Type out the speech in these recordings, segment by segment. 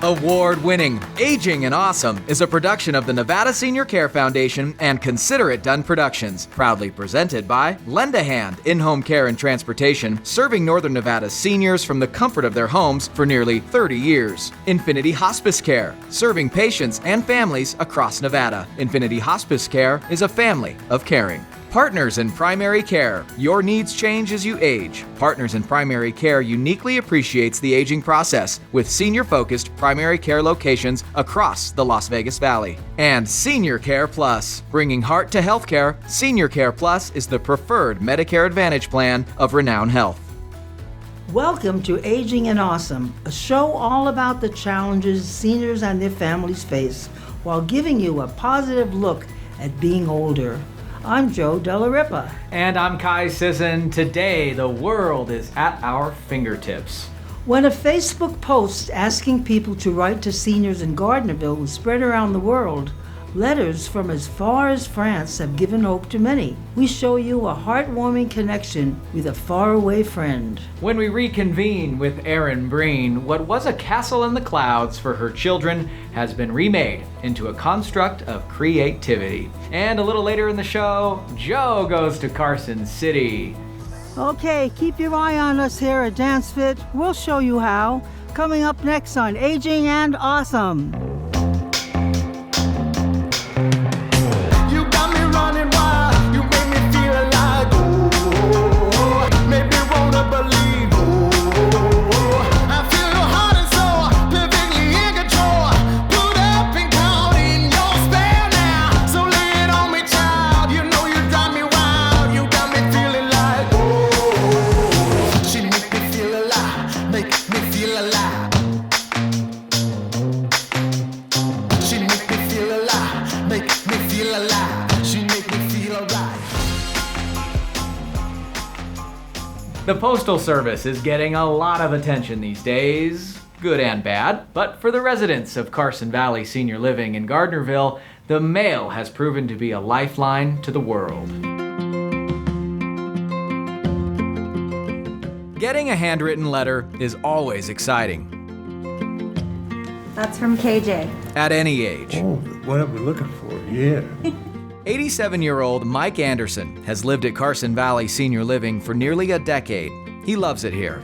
Award-winning Aging and Awesome is a production of the Nevada Senior Care Foundation and Consider It Done Productions, proudly presented by Lend a Hand In-Home Care and Transportation, serving Northern Nevada's seniors from the comfort of their homes for nearly 30 years. Infinity Hospice Care, serving patients and families across Nevada. Infinity Hospice Care is a family of caring. Partners in Primary Care. Your needs change as you age. Partners in Primary Care uniquely appreciates the aging process with senior-focused primary care locations across the Las Vegas Valley. And Senior Care Plus. Bringing heart to healthcare, Senior Care Plus is the preferred Medicare Advantage plan of Renown Health. Welcome to Aging and Awesome, a show all about the challenges seniors and their families face while giving you a positive look at being older. I'm Joe Della Ripa. And I'm Kai Sisson. Today, the world is at our fingertips. When a Facebook post asking people to write to seniors in Gardnerville was spread around the world, letters from as far as France have given hope to many. We show you a heartwarming connection with a faraway friend. When we reconvene with Erin Breen, what was a castle in the clouds for her children has been remade into a construct of creativity. And a little later in the show, Joe goes to Carson City. Okay, keep your eye on us here at Dance Fit. We'll show you how. Coming up next on Aging and Awesome. The Postal Service is getting a lot of attention these days, good and bad, but for the residents of Carson Valley Senior Living in Gardnerville, the mail has proven to be a lifeline to the world. Getting a handwritten letter is always exciting. That's from KJ. At any age. Oh, what am I looking for? Yeah. 87-year-old Mike Anderson has lived at Carson Valley Senior Living for nearly a decade. He loves it here.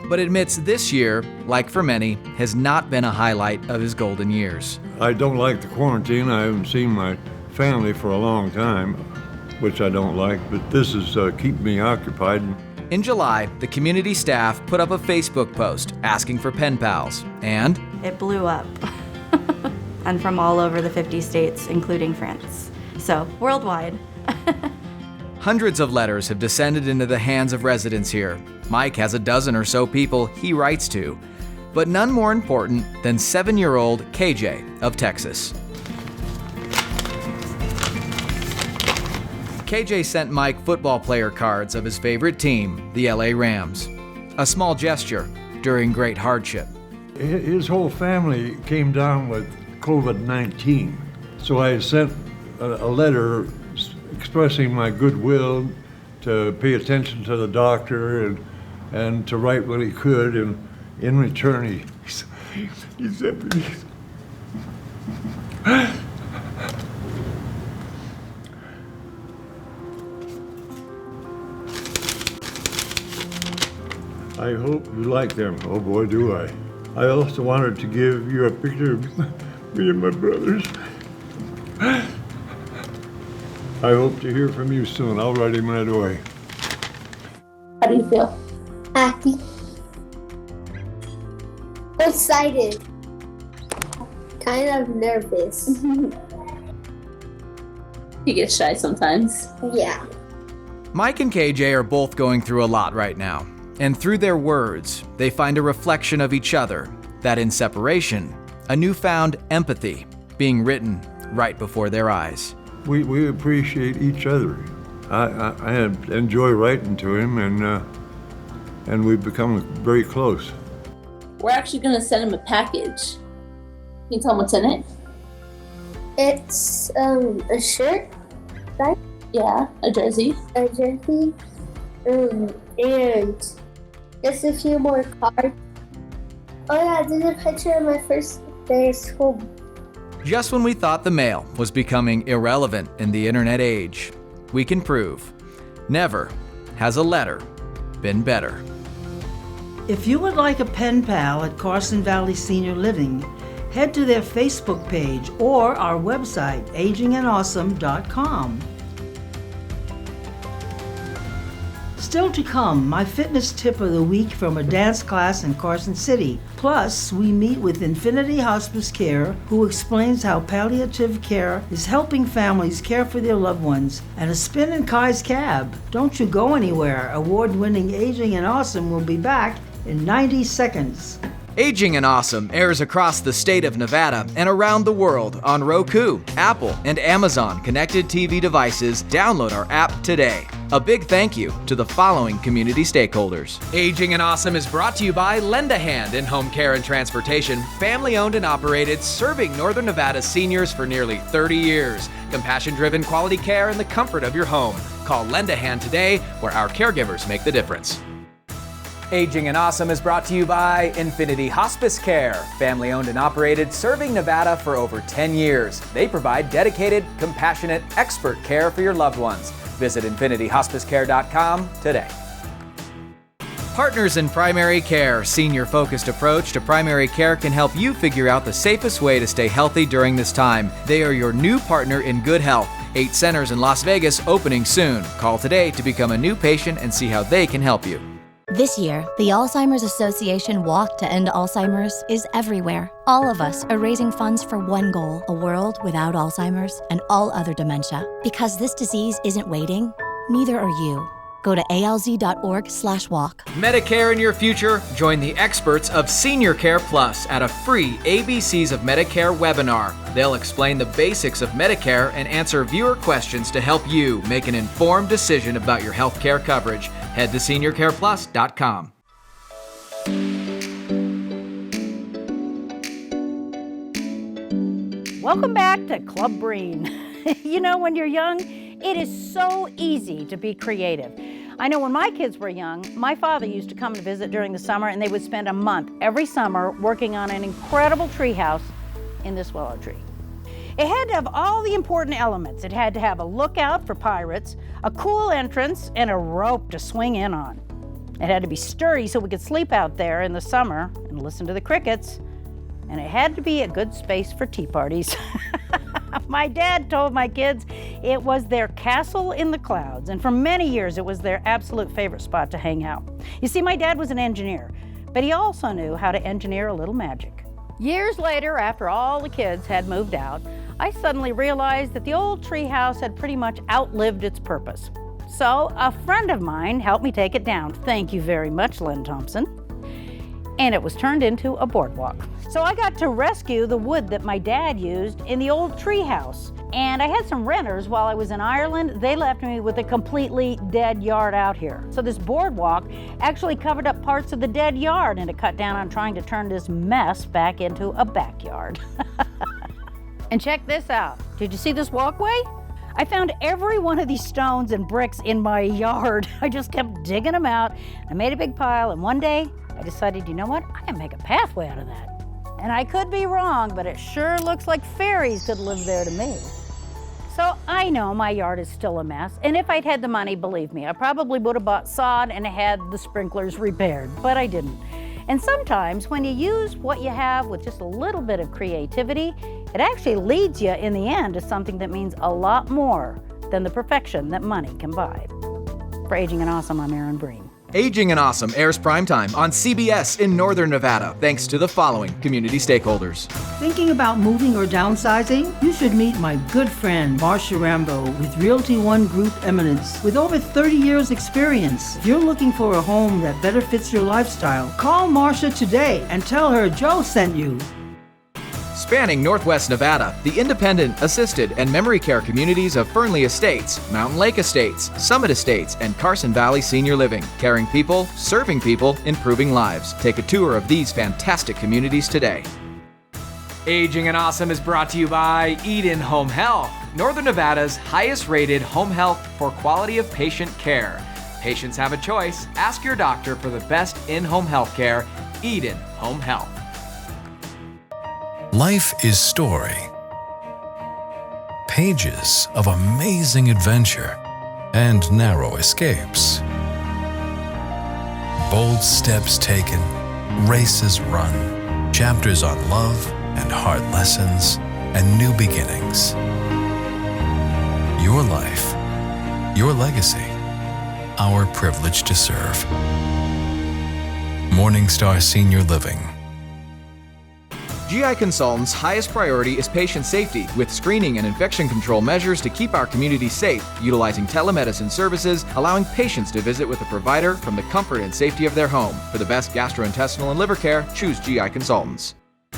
But admits this year, like for many, has not been a highlight of his golden years. I don't like the quarantine. I haven't seen my family for a long time, which I don't like, but this is keeping me occupied. In July, the community staff put up a Facebook post asking for pen pals, and It blew up. And from all over the 50 states, including France. So, worldwide. hundreds of letters have descended into the hands of residents here. Mike has a dozen or so people he writes to, but none more important than 7-year-old KJ of Texas. KJ sent Mike football player cards of his favorite team, the LA Rams. A small gesture during great hardship. His whole family came down with COVID-19, so I sent a letter expressing my goodwill to pay attention to the doctor and to write what he could, and in return he sent me I hope you like them. Oh boy, do I. I also wanted to give you a picture of me and my brothers. I hope to hear from you soon. I'll write him right away. How do you feel? Happy. Excited. Kind of nervous. You get shy sometimes. Yeah. Mike and KJ are both going through a lot right now. And through their words, they find a reflection of each other, that in separation, a newfound empathy being written right before their eyes. We appreciate each other. I enjoy writing to him, and we've become very close. We're actually going to send him a package. Can you tell him what's in it? It's a shirt, right? Yeah, a jersey. A jersey, and just a few more cards Oh yeah, there's a picture of my first day of school. Just when we thought the mail was becoming irrelevant in the internet age, we can prove never has a letter been better. If you would like a pen pal at Carson Valley Senior Living, head to their Facebook page or our website, agingandawesome.com. Still to come, my fitness tip of the week from a dance class in Carson City. Plus, we meet with Infinity Hospice Care, who explains how palliative care is helping families care for their loved ones, and a spin in Kai's cab. Don't you go anywhere. Award-winning Aging and Awesome will be back in 90 seconds. Aging and Awesome airs across the state of Nevada and around the world on Roku, Apple, and Amazon connected TV devices. Download our app today. A big thank you to the following community stakeholders. Aging and Awesome is brought to you by Lend a Hand in-Home Care and Transportation, family-owned and operated, serving Northern Nevada seniors for nearly 30 years. Compassion-driven quality care in the comfort of your home. Call Lend a Hand today, where our caregivers make the difference. Aging and Awesome is brought to you by Infinity Hospice Care, family-owned and operated, serving Nevada for over 10 years. They provide dedicated, compassionate, expert care for your loved ones. Visit infinityhospicecare.com today. Partners in Primary Care, senior-focused approach to primary care can help you figure out the safest way to stay healthy during this time. They are your new partner in good health. 8 centers in Las Vegas opening soon. Call today to become a new patient and see how they can help you. This year, the Alzheimer's Association Walk to End Alzheimer's is everywhere. All of us are raising funds for one goal, a world without Alzheimer's and all other dementia. Because this disease isn't waiting, neither are you. Go to alz.org/walk. Medicare in your future? Join the experts of Senior Care Plus at a free ABCs of Medicare webinar. They'll explain the basics of Medicare and answer viewer questions to help you make an informed decision about your health care coverage. Head to seniorcareplus.com. Welcome back to Club Breen. You know, when you're young, it is so easy to be creative. I know when my kids were young, my father used to come to visit during the summer, and they would spend a month every summer working on an incredible tree house in this willow tree. It had to have all the important elements. It had to have a lookout for pirates, a cool entrance, and a rope to swing in on. It had to be sturdy so we could sleep out there in the summer and listen to the crickets. And it had to be a good space for tea parties. My dad told my kids it was their castle in the clouds, and for many years it was their absolute favorite spot to hang out. You see, my dad was an engineer, but he also knew how to engineer a little magic. Years later, after all the kids had moved out, I suddenly realized that the old tree house had pretty much outlived its purpose. So a friend of mine helped me take it down. Thank you very much, Lynn Thompson. And it was turned into a boardwalk. So I got to rescue the wood that my dad used in the old tree house. And I had some renters while I was in Ireland. They left me with a completely dead yard out here. So this boardwalk actually covered up parts of the dead yard, and it cut down on trying to turn this mess back into a backyard. And check this out. Did you see this walkway? I found every one of these stones and bricks in my yard. I just kept digging them out. I made a big pile, and one day I decided, you know what? I can make a pathway out of that. And I could be wrong, but it sure looks like fairies could live there to me. So I know my yard is still a mess, and if I'd had the money, believe me, I probably would have bought sod and had the sprinklers repaired, but I didn't. And sometimes when you use what you have with just a little bit of creativity, it actually leads you in the end to something that means a lot more than the perfection that money can buy. For Aging and Awesome, I'm Erin Breen. Aging and Awesome airs primetime on CBS in Northern Nevada, thanks to the following community stakeholders. Thinking about moving or downsizing? You should meet my good friend, Marcia Rambo, with Realty One Group Eminence. With over 30 years experience, if you're looking for a home that better fits your lifestyle, call Marcia today and tell her Joe sent you. Spanning Northwest Nevada, the independent, assisted, and memory care communities of Fernley Estates, Mountain Lake Estates, Summit Estates, and Carson Valley Senior Living. Caring people, serving people, improving lives. Take a tour of these fantastic communities today. Aging and Awesome is brought to you by Eden Home Health, Northern Nevada's highest-rated home health for quality of patient care. Patients have a choice. Ask your doctor for the best in-home health care. Eden Home Health. Life is story. Pages of amazing adventure and narrow escapes. Bold steps taken, races run, chapters on love and hard lessons and new beginnings. Your life, your legacy, our privilege to serve. Morningstar Senior Living. GI Consultants' highest priority is patient safety, with screening and infection control measures to keep our community safe, utilizing telemedicine services, allowing patients to visit with a provider from the comfort and safety of their home. For the best gastrointestinal and liver care, choose GI Consultants.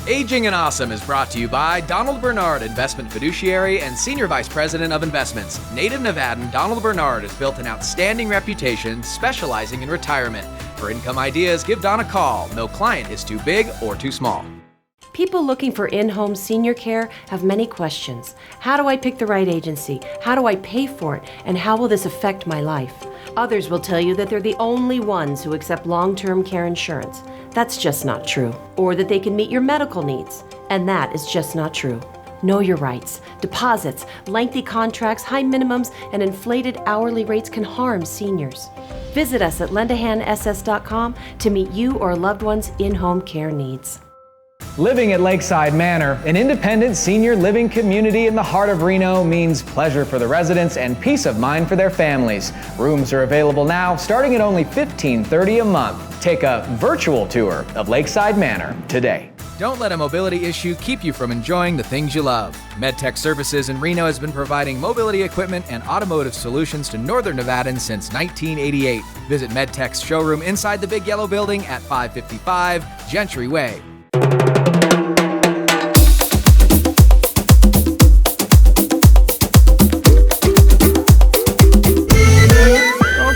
Aging and Awesome is brought to you by Donald Bernard, Investment Fiduciary and Senior Vice President of Investments. Native Nevadan Donald Bernard has built an outstanding reputation specializing in retirement. For income ideas, give Don a call. No client is too big or too small. People looking for in-home senior care have many questions. How do I pick the right agency? How do I pay for it? And how will this affect my life? Others will tell you that they're the only ones who accept long-term care insurance. That's just not true. Or that they can meet your medical needs. And that is just not true. Know your rights. Deposits, lengthy contracts, high minimums, and inflated hourly rates can harm seniors. Visit us at lendahandss.com to meet you or a loved one's in-home care needs. Living at Lakeside Manor, an independent senior living community in the heart of Reno, means pleasure for the residents and peace of mind for their families. Rooms are available now, starting at only $15.30 a month. Take a virtual tour of Lakeside Manor today. Don't let a mobility issue keep you from enjoying the things you love. MedTech Services in Reno has been providing mobility equipment and automotive solutions to Northern Nevadans since 1988. Visit MedTech's showroom inside the Big Yellow Building at 555 Gentry Way.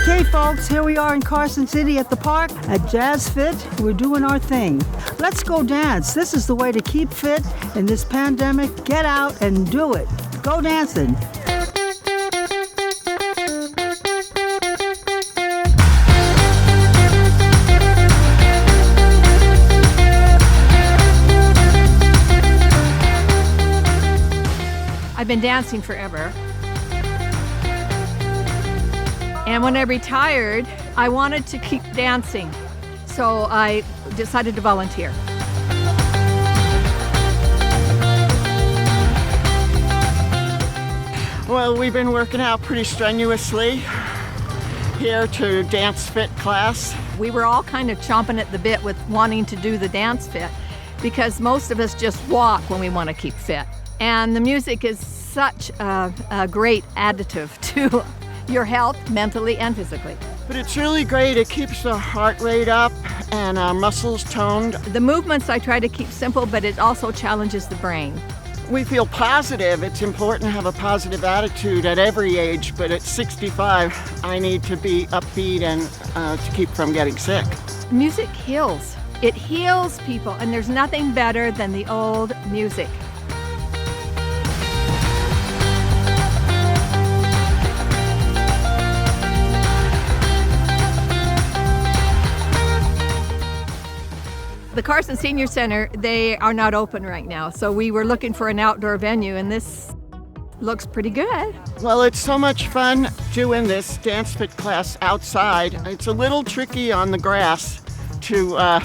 Okay, folks, here we are in Carson City at the park at Jazz Fit. We're doing our thing. Let's go dance. This is the way to keep fit in this pandemic. Get out and do it. Go dancing. I've been dancing forever. And when I retired, I wanted to keep dancing. So I decided to volunteer. Well, we've been working out pretty strenuously here to Dance Fit class. We were all kind of chomping at the bit with wanting to do the Dance Fit because most of us just walk when we want to keep fit. And the music is such a great additive to your health, mentally and physically. But it's really great. It keeps the heart rate up and our muscles toned. The movements I try to keep simple, but it also challenges the brain. We feel positive. It's important to have a positive attitude at every age, but at 65, I need to be upbeat and to keep from getting sick. Music heals. It heals people, and there's nothing better than the old music. The Carson Senior Center, they are not open right now, so we were looking for an outdoor venue, and this looks pretty good. Well, it's so much fun doing this Dance Fit class outside. It's a little tricky on the grass to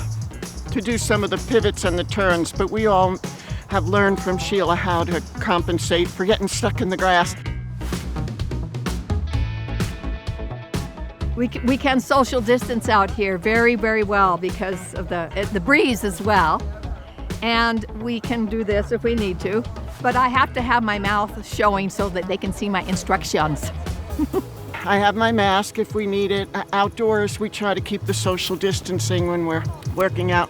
do some of the pivots and the turns, but we all have learned from Sheila how to compensate for getting stuck in the grass. We can social distance out here very, very well because of the breeze as well. And we can do this if we need to. But I have to have my mouth showing so that they can see my instructions. I have my mask if we need it. Outdoors, we try to keep the social distancing when we're working out.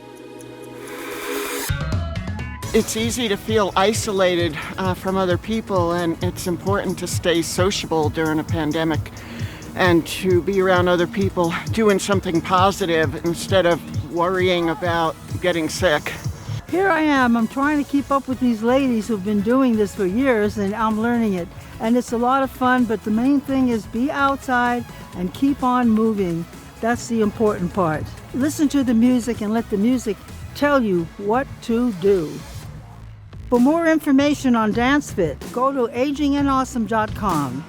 It's easy to feel isolated from other people, and it's important to stay sociable during a pandemic and to be around other people doing something positive instead of worrying about getting sick. Here I am. I'm trying to keep up with these ladies who've been doing this for years, and I'm learning it. And it's a lot of fun, but the main thing is be outside and keep on moving. That's the important part. Listen to the music and let the music tell you what to do. For more information on DanceFit, go to agingandawesome.com.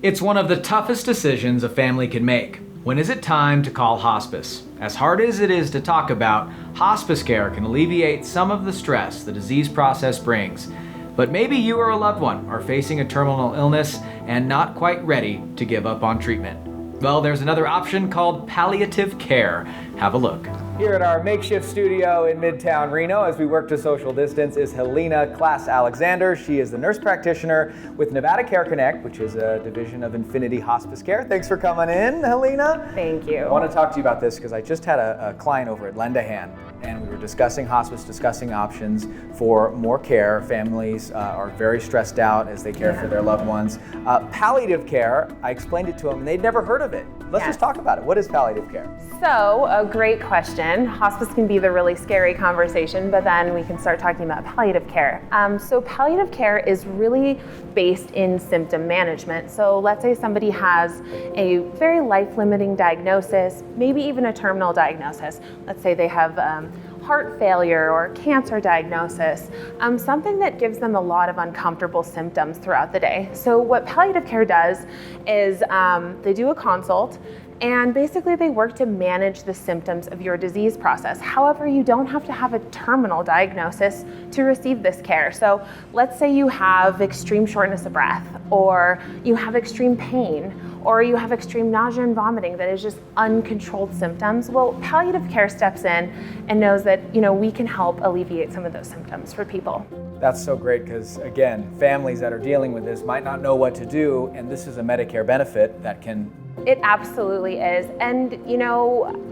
It's one of the toughest decisions a family can make. When is it time to call hospice? As hard as it is to talk about, hospice care can alleviate some of the stress the disease process brings. But maybe you or a loved one are facing a terminal illness and not quite ready to give up on treatment. Well, there's another option called palliative care. Have a look. Here at our makeshift studio in Midtown Reno, as we work to social distance, is Helena Klass-Alexander. She is the nurse practitioner with Nevada Care Connect, which is a division of Infinity Hospice Care. Thanks for coming in, Helena. Thank you. I want to talk to you about this because I just had a client over at Lend a Hand, and we were discussing hospice, discussing options for more care. Families are very stressed out as they care for their loved ones. Palliative care, I explained it to them, and they'd never heard of it. Let's just talk about it. What is palliative care? So, a great question. Hospice can be the really scary conversation, but then we can start talking about palliative care. So palliative care is really based in symptom management. So let's say somebody has a very life-limiting diagnosis, maybe even a terminal diagnosis. Let's say they have heart failure or cancer diagnosis, something that gives them a lot of uncomfortable symptoms throughout the day. So what palliative care does is they do a consult, and basically they work to manage the symptoms of your disease process. However, you don't have to have a terminal diagnosis to receive this care. So let's say you have extreme shortness of breath, or you have extreme pain, or you have extreme nausea and vomiting that is just uncontrolled symptoms. Well, palliative care steps in and knows that, we can help alleviate some of those symptoms for people. That's so great because, again, families that are dealing with this might not know what to do, and this is a Medicare benefit that can... It absolutely is. And,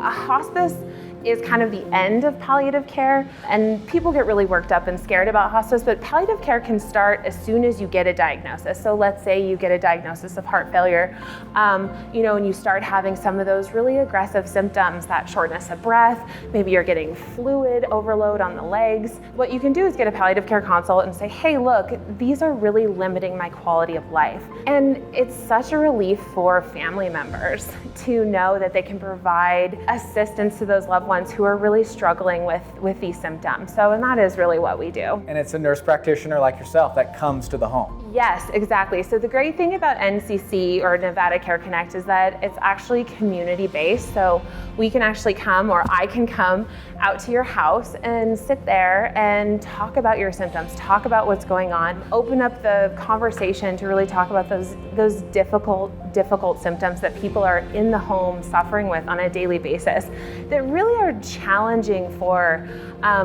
a hospice is kind of the end of palliative care, and people get really worked up and scared about hospice, but palliative care can start as soon as you get a diagnosis. So let's say you get a diagnosis of heart failure, and you start having some of those really aggressive symptoms, that shortness of breath, maybe you're getting fluid overload on the legs. What you can do is get a palliative care consult and say, hey, look, these are really limiting my quality of life. And it's such a relief for family members to know that they can provide assistance to those loved ones who are really struggling with these symptoms. And that is really what we do. And it's a nurse practitioner like yourself that comes to the home. Yes, exactly. So the great thing about NCC or Nevada Care Connect is that it's actually community-based. So we can actually come, or I can come out to your house and sit there and talk about your symptoms, talk about what's going on, open up the conversation to really talk about those difficult symptoms that people are in the home suffering with on a daily basis that really are challenging for,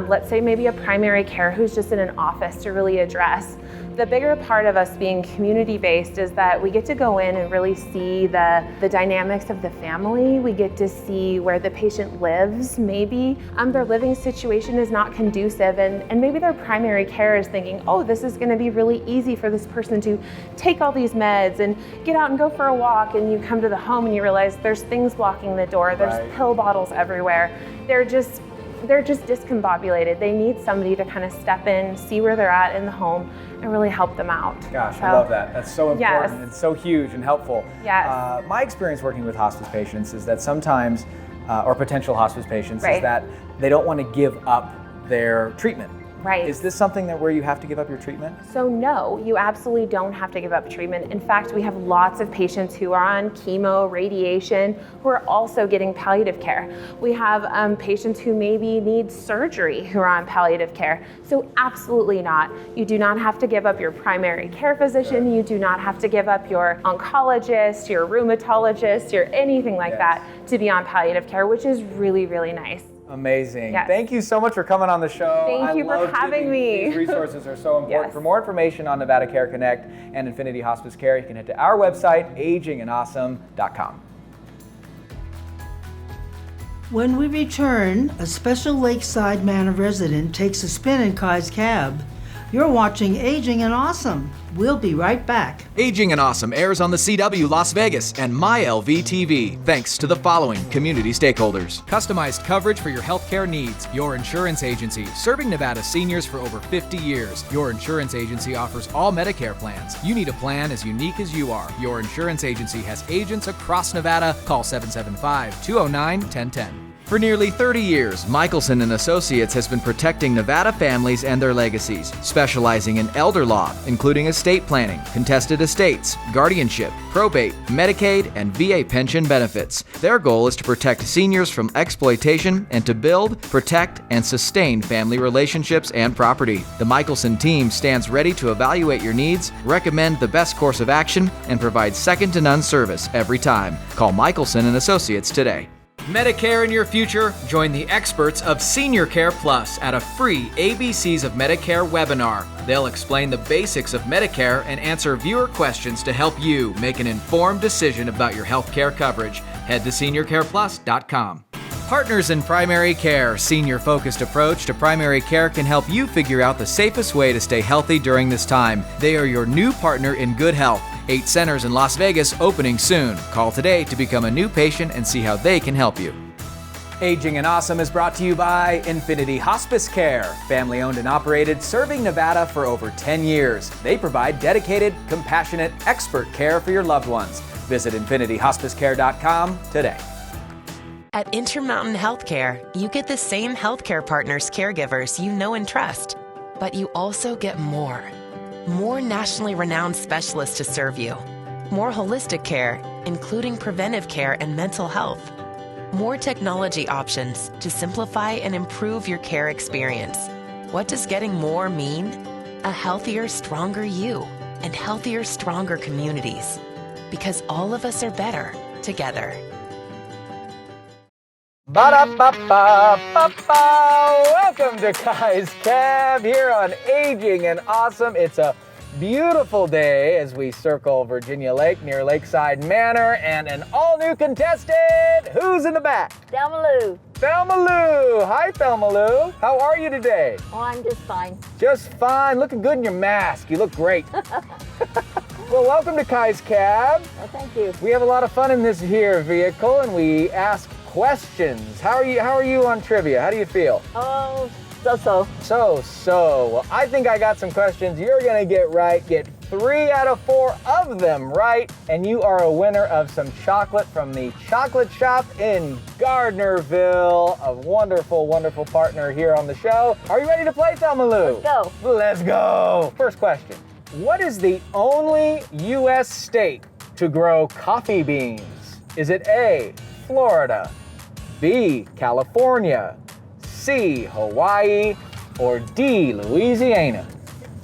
let's say, maybe a primary care who's just in an office to really address. The bigger part of us being community-based is that we get to go in and really see the dynamics of the family. We get to see where the patient lives. Maybe their living situation is not conducive, and maybe their primary care is thinking, oh, this is gonna be really easy for this person to take all these meds and get out and go for a walk, and you come to the home and you realize there's things blocking the door, there's pill bottles everywhere. They're just discombobulated. They need somebody to kind of step in, see where they're at in the home, and really help them out. Gosh, I love that. That's so important and so huge and helpful. Yes. My experience working with hospice patients is that sometimes, or potential hospice patients, is that they don't want to give up their treatment. Right. Is this something where you have to give up your treatment? So no, you absolutely don't have to give up treatment. In fact, we have lots of patients who are on chemo, radiation, who are also getting palliative care. We have patients who maybe need surgery who are on palliative care. So absolutely not. You do not have to give up your primary care physician. You do not have to give up your oncologist, your rheumatologist, your anything like that to be on palliative care, which is really, really nice. Amazing. Yes. Thank you so much for coming on the show. Thank you for having me. These resources are so important. Yes. For more information on Nevada Care Connect and Infinity Hospice Care, you can head to our website, agingandawesome.com. When we return, a special Lakeside Manor resident takes a spin in Kai's cab. You're watching Aging and Awesome. We'll be right back. Aging and Awesome airs on the CW Las Vegas and MyLV TV, thanks to the following community stakeholders. Customized coverage for your healthcare needs. Your Insurance Agency, serving Nevada seniors for over 50 years. Your Insurance Agency offers all Medicare plans. You need a plan as unique as you are. Your Insurance Agency has agents across Nevada. Call 775-209-1010. For nearly 30 years, Michelson & Associates has been protecting Nevada families and their legacies, specializing in elder law, including estate planning, contested estates, guardianship, probate, Medicaid, and VA pension benefits. Their goal is to protect seniors from exploitation and to build, protect, and sustain family relationships and property. The Michelson team stands ready to evaluate your needs, recommend the best course of action, and provide second-to-none service every time. Call Michelson & Associates today. Medicare in your future? Join the experts of Senior Care Plus at a free ABCs of Medicare webinar. They'll explain the basics of Medicare and answer viewer questions to help you make an informed decision about your health care coverage. Head to seniorcareplus.com. Partners in Primary Care, senior-focused approach to primary care can help you figure out the safest way to stay healthy during this time. They are your new partner in good health. 8 centers in Las Vegas opening soon. Call today to become a new patient and see how they can help you. Aging and Awesome is brought to you by Infinity Hospice Care, family owned and operated, serving Nevada for over 10 years. They provide dedicated, compassionate, expert care for your loved ones. Visit infinityhospicecare.com today. At Intermountain Healthcare, you get the same healthcare partners, caregivers you know and trust, but you also get more. More nationally renowned specialists to serve you. More holistic care, including preventive care and mental health. More technology options to simplify and improve your care experience. What does getting more mean? A healthier, stronger you and healthier, stronger communities. Because all of us are better together. Ba-da-ba-ba-ba-ba. Welcome to Kai's Cab here on Aging and Awesome. It's a beautiful day as we circle Virginia Lake near Lakeside Manor and an all-new contestant. Who's in the back? Thelma Lou. Thelma Lou. Hi, Thelma Lou. How are you today? Oh, I'm just fine. Just fine. Looking good in your mask. You look great. Well, welcome to Kai's Cab. Oh, thank you. We have a lot of fun in this here vehicle, and we ask questions. How are you on trivia? How do you feel? Oh, so-so. So. Well, I think I got some questions you're going to get right. Get 3 out of 4 of them right, and you are a winner of some chocolate from the Chocolate Shop in Gardnerville, a wonderful, wonderful partner here on the show. Are you ready to play, Thelma Lou? Let's go. Let's go. First question. What is the only U.S. state to grow coffee beans? Is it A, Florida, B, California, C, Hawaii, or D, Louisiana?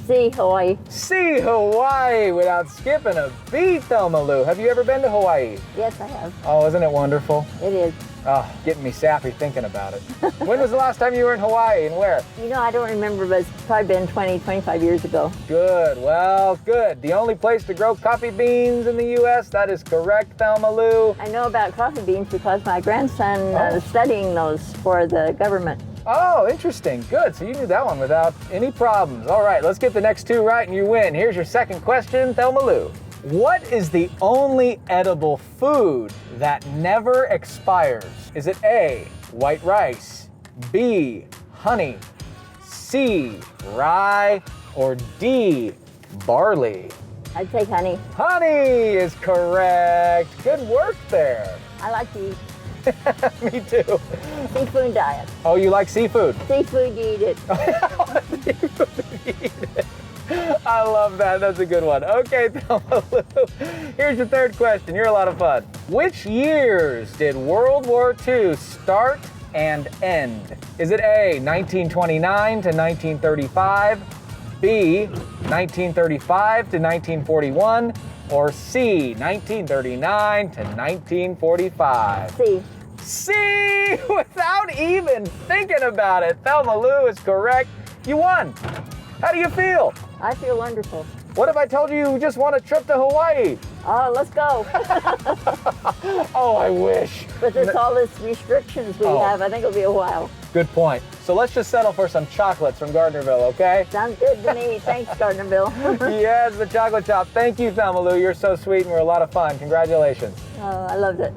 C, Hawaii. C, Hawaii, without skipping a beat, Thelma Lou. Have you ever been to Hawaii? Yes, I have. Oh, isn't it wonderful? It is. Oh, getting me sappy thinking about it. When was the last time you were in Hawaii and where? You know, I don't remember, but it's probably been 20, 25 years ago. Good, well, good. The only place to grow coffee beans in the U.S., that is correct, Thelma Lou. I know about coffee beans because my grandson is studying those for the government. Oh, interesting. Good. So you knew that one without any problems. All right, let's get the next 2 right and you win. Here's your second question, Thelma Lou. What is the only edible food that never expires? Is it A, white rice, B, honey, C, rye, or D, barley? I'd take honey. Honey is correct. Good work there. I like to eat. Me too. Seafood diet. Oh, you like seafood? Seafood, you eat it. I love that. That's a good one. Okay, Thelma Lou. Here's your third question. You're a lot of fun. Which years did World War II start and end? Is it A, 1929 to 1935, B, 1935 to 1941, or C, 1939 to 1945? C. C, without even thinking about it. Thelma Lou is correct. You won. How do you feel? I feel wonderful. What if I told you just won a trip to Hawaii? Oh, let's go. Oh, I wish. But there's all these restrictions we have. I think it'll be a while. Good point. So let's just settle for some chocolates from Gardnerville, okay? Sounds good to me. Thanks, Gardnerville. Yes, the chocolate shop. Thank you, Thelma Lou. You're so sweet and we're a lot of fun. Congratulations. Oh, I loved it.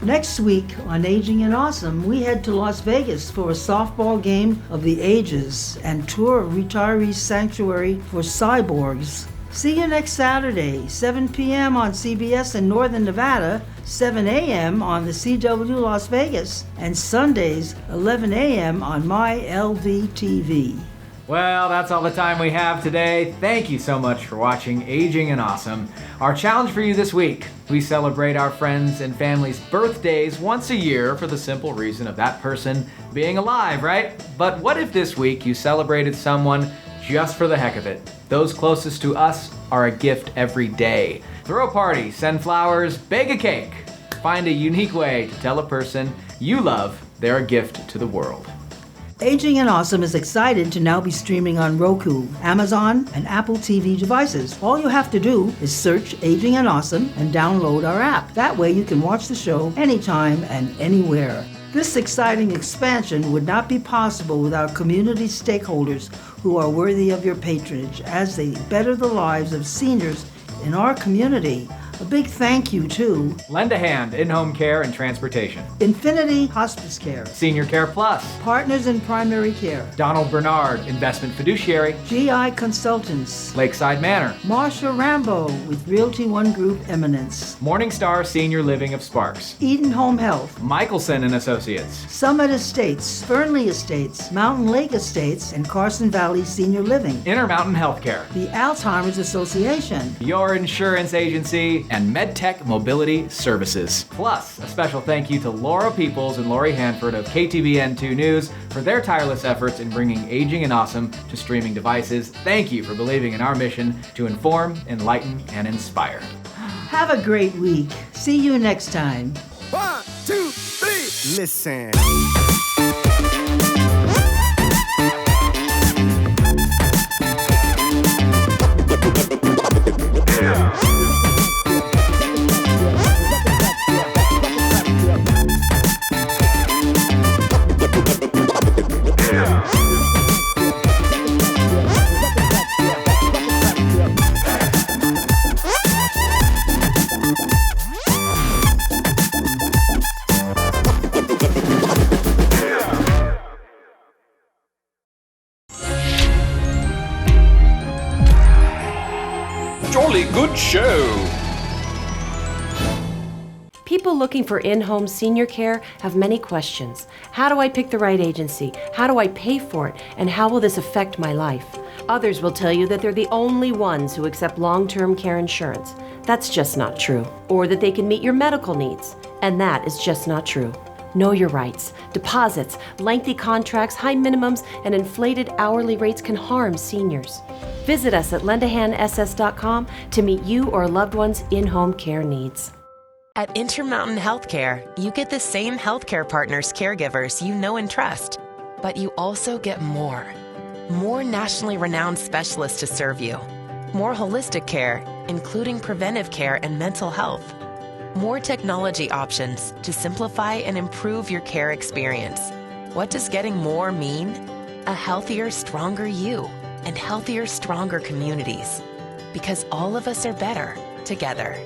Next week on Aging and Awesome, we head to Las Vegas for a softball game of the ages and tour of Retirees Sanctuary for Cyborgs. See you next Saturday, 7 p.m. on CBS in Northern Nevada, 7 a.m. on the CW Las Vegas, and Sundays, 11 a.m. on MyLV-TV. Well, that's all the time we have today. Thank you so much for watching Aging and Awesome. Our challenge for you this week: we celebrate our friends and family's birthdays once a year for the simple reason of that person being alive, right? But what if this week you celebrated someone just for the heck of it? Those closest to us are a gift every day. Throw a party, send flowers, bake a cake. Find a unique way to tell a person you love they're a gift to the world. Aging and Awesome is excited to now be streaming on Roku, Amazon, and Apple TV devices. All you have to do is search Aging and Awesome and download our app. That way you can watch the show anytime and anywhere. This exciting expansion would not be possible without community stakeholders who are worthy of your patronage as they better the lives of seniors in our community. A big thank you to Lend a Hand In-Home Care and Transportation, Infinity Hospice Care, Senior Care Plus, Partners in Primary Care, Donald Bernard Investment Fiduciary, GI Consultants, Lakeside Manor, Marsha Rambo with Realty One Group Eminence, Morningstar Senior Living of Sparks, Eden Home Health, Michelson and Associates, Summit Estates, Fernley Estates, Mountain Lake Estates, and Carson Valley Senior Living, Intermountain Healthcare, the Alzheimer's Association, Your Insurance Agency, and MedTech Mobility Services. Plus, a special thank you to Laura Peoples and Lori Hanford of KTVN2 News for their tireless efforts in bringing Aging and Awesome to streaming devices. Thank you for believing in our mission to inform, enlighten, and inspire. Have a great week. See you next time. 1, 2, 3, listen. Jolly good show. People looking for in-home senior care have many questions. How do I pick the right agency? How do I pay for it? And how will this affect my life? Others will tell you that they're the only ones who accept long-term care insurance. That's just not true. Or that they can meet your medical needs. And that is just not true. Know your rights. Deposits, lengthy contracts, high minimums, and inflated hourly rates can harm seniors. Visit us at lendahandss.com to meet you or a loved one's in-home care needs. At Intermountain Healthcare, you get the same healthcare partners, caregivers you know and trust, but you also get more. More nationally renowned specialists to serve you. More holistic care, including preventive care and mental health. More technology options to simplify and improve your care experience. What does getting more mean? A healthier, stronger you, and healthier, stronger communities. Because all of us are better together.